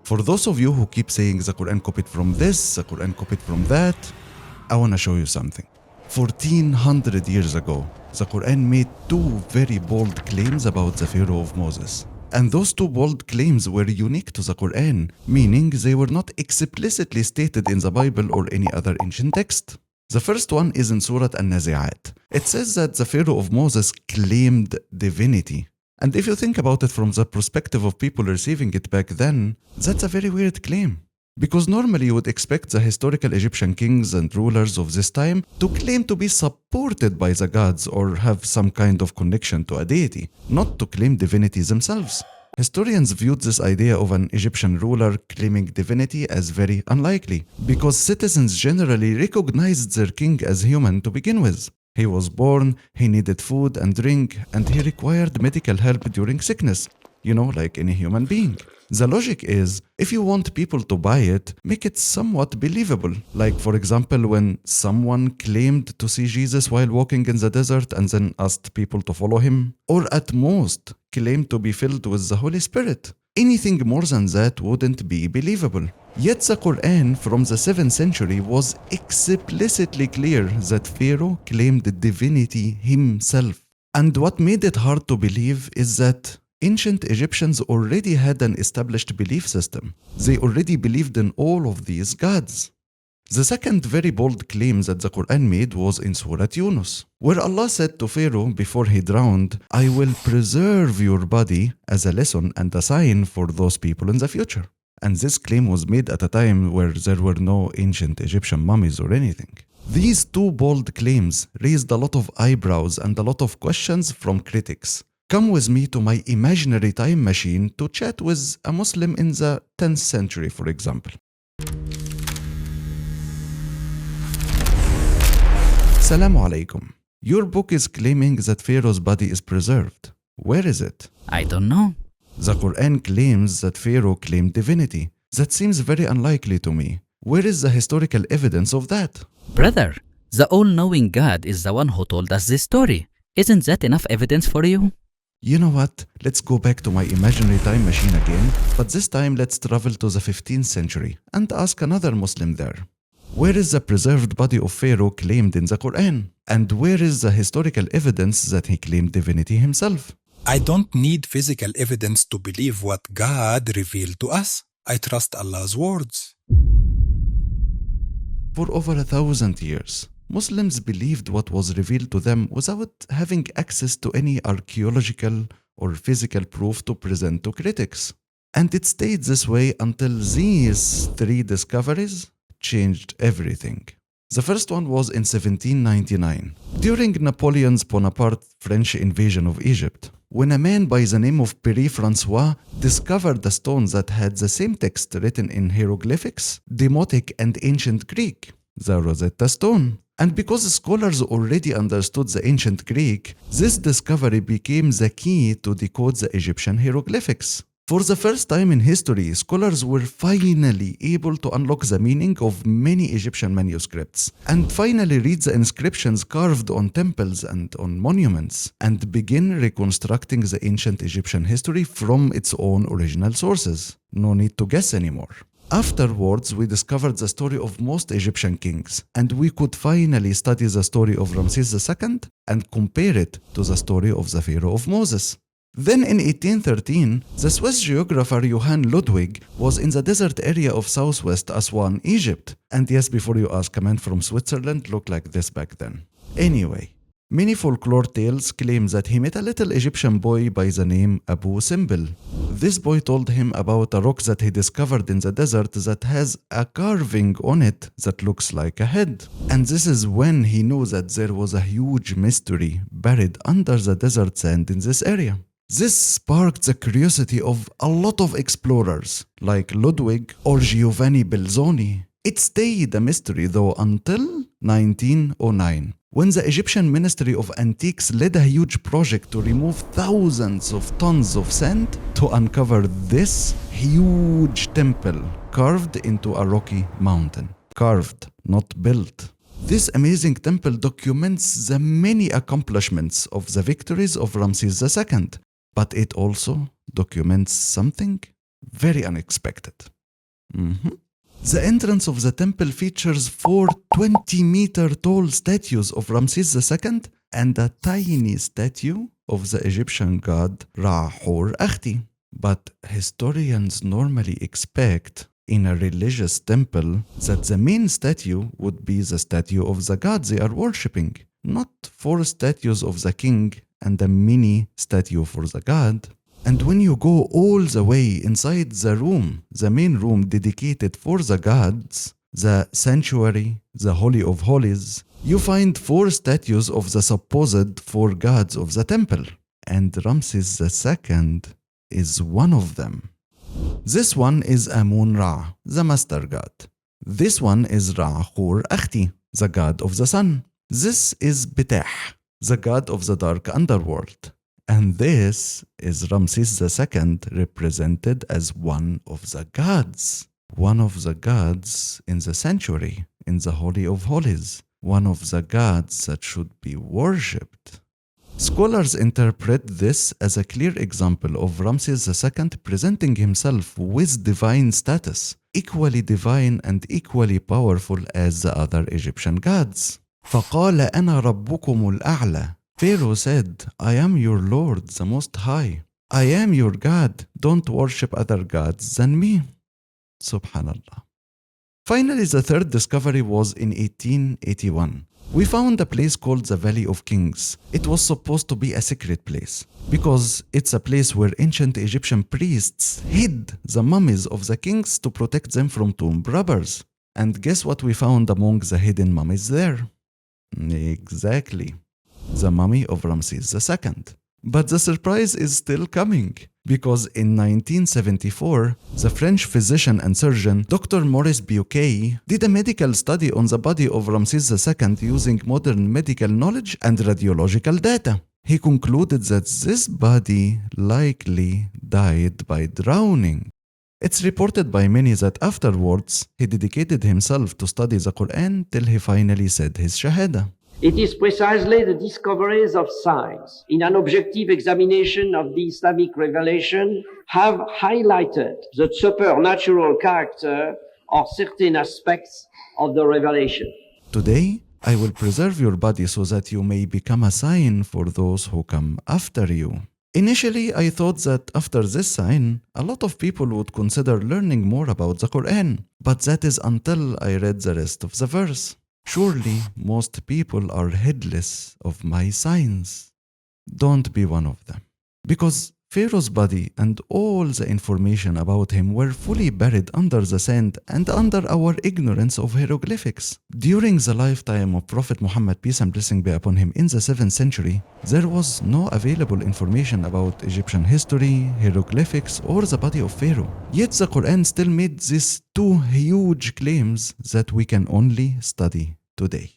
For those of you who keep saying the Quran copied from this, the Quran copied from that, I want to show you something. 1400 years ago, the Quran made two very bold claims about the Pharaoh of Moses. And those two bold claims were unique to the Quran, meaning they were not explicitly stated in the Bible or any other ancient text. The first one is in Surah An-Nazi'at. It says that the Pharaoh of Moses claimed divinity. And if you think about it from the perspective of people receiving it back then, that's a very weird claim. Because normally you would expect the historical Egyptian kings and rulers of this time to claim to be supported by the gods or have some kind of connection to a deity, not to claim divinity themselves. Historians viewed this idea of an Egyptian ruler claiming divinity as very unlikely, because citizens generally recognized their king as human to begin with. He was born, he needed food and drink, and he required medical help during sickness, like any human being. The logic is, if you want people to buy it, make it somewhat believable. Like, for example, when someone claimed to see Jesus while walking in the desert and then asked people to follow him, or at most, claimed to be filled with the Holy Spirit. Anything more than that wouldn't be believable. Yet the Quran from the 7th century was explicitly clear that Pharaoh claimed divinity himself. And what made it hard to believe is that ancient Egyptians already had an established belief system. They already believed in all of these gods. The second very bold claim that the Quran made was in Surah Yunus, where Allah said to Pharaoh before he drowned, "I will preserve your body as a lesson and a sign for those people in the future." And this claim was made at a time where there were no ancient Egyptian mummies or anything. These two bold claims raised a lot of eyebrows and a lot of questions from critics. Come with me to my imaginary time machine to chat with a Muslim in the 10th century, for example. Assalamu alaikum. Your book is claiming that Pharaoh's body is preserved. Where is it? I don't know. The Quran claims that Pharaoh claimed divinity. That seems very unlikely to me. Where is the historical evidence of that? Brother, the all-knowing God is the one who told us this story. Isn't that enough evidence for you? You know what? Let's go back to my imaginary time machine again, but this time let's travel to the 15th century and ask another Muslim there. Where is the preserved body of Pharaoh claimed in the Quran? And where is the historical evidence that he claimed divinity himself? I don't need physical evidence to believe what God revealed to us. I trust Allah's words. For over 1,000 years, Muslims believed what was revealed to them without having access to any archaeological or physical proof to present to critics. And it stayed this way until these three discoveries changed everything. The first one was in 1799, during Napoleon's Bonaparte French invasion of Egypt, when a man by the name of Pierre Francois discovered a stone that had the same text written in hieroglyphics, Demotic and ancient Greek, the Rosetta stone. And because scholars already understood the ancient Greek, this discovery became the key to decode the Egyptian hieroglyphics. For the first time in history, scholars were finally able to unlock the meaning of many Egyptian manuscripts and finally read the inscriptions carved on temples and on monuments and begin reconstructing the ancient Egyptian history from its own original sources. No need to guess anymore. Afterwards, we discovered the story of most Egyptian kings, and we could finally study the story of Ramses II and compare it to the story of the Pharaoh of Moses. Then in 1813, the Swiss geographer Johann Ludwig was in the desert area of southwest Aswan, Egypt. And yes, before you ask, a man from Switzerland looked like this back then. Anyway, many folklore tales claim that he met a little Egyptian boy by the name Abu Simbel. This boy told him about a rock that he discovered in the desert that has a carving on it that looks like a head. And this is when he knew that there was a huge mystery buried under the desert sand in this area. This sparked the curiosity of a lot of explorers, like Ludwig or Giovanni Belzoni. It stayed a mystery though until 1909, when the Egyptian Ministry of Antiques led a huge project to remove thousands of tons of sand to uncover this huge temple carved into a rocky mountain. Carved, not built. This amazing temple documents the many accomplishments of the victories of Ramses II. But it also documents something very unexpected. The entrance of the temple features 4 20-meter-tall statues of Ramses II and a tiny statue of the Egyptian god Ra-Hor-Akhti. But historians normally expect in a religious temple that the main statue would be the statue of the god they are worshipping, not 4 statues of the king and a mini statue for the god. And when you go all the way inside the room, the main room dedicated for the gods, the sanctuary, the Holy of Holies, you find 4 statues of the supposed 4 gods of the temple. And Ramses II is one of them. This one is Amun-Ra, the master god. This one is Ra-Hor-Akhti, the god of the sun. This is Betah, the god of the dark underworld. And this is Ramses II represented as one of the gods. One of the gods in the sanctuary, in the Holy of Holies. One of the gods that should be worshipped. Scholars interpret this as a clear example of Ramses II presenting himself with divine status, equally divine and equally powerful as the other Egyptian gods. فَقَالَ أَنَا رَبُّكُمُ الْأَعْلَى. Pharaoh said, I am your Lord, the Most High. I am your God. Don't worship other gods than me. Subhanallah. Finally, the third discovery was in 1881. We found a place called the Valley of Kings. It was supposed to be a secret place because it's a place where ancient Egyptian priests hid the mummies of the kings to protect them from tomb robbers. And guess what we found among the hidden mummies there? Exactly. The mummy of Ramses II. But the surprise is still coming, because in 1974, the French physician and surgeon Dr. Maurice Bucaille did a medical study on the body of Ramses II using modern medical knowledge and radiological data. He concluded that this body likely died by drowning. It's reported by many that afterwards, he dedicated himself to study the Quran till he finally said his Shahada. It is precisely the discoveries of science in an objective examination of the Islamic revelation have highlighted the supernatural character of certain aspects of the revelation. Today, I will preserve your body so that you may become a sign for those who come after you. Initially, I thought that after this sign, a lot of people would consider learning more about the Quran, but that is until I read the rest of the verse. Surely, most people are heedless of my signs. Don't be one of them. Because Pharaoh's body and all the information about him were fully buried under the sand and under our ignorance of hieroglyphics. During the lifetime of Prophet Muhammad, peace and blessing be upon him, in the 7th century, there was no available information about Egyptian history, hieroglyphics, or the body of Pharaoh. Yet the Quran still made these 2 huge claims that we can only study today.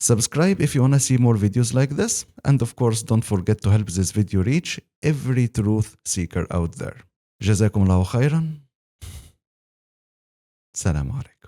Subscribe if you want to see more videos like this, and of course don't forget to help this video reach every truth seeker out there. جزاكم الله خيرا. سلام عليكم.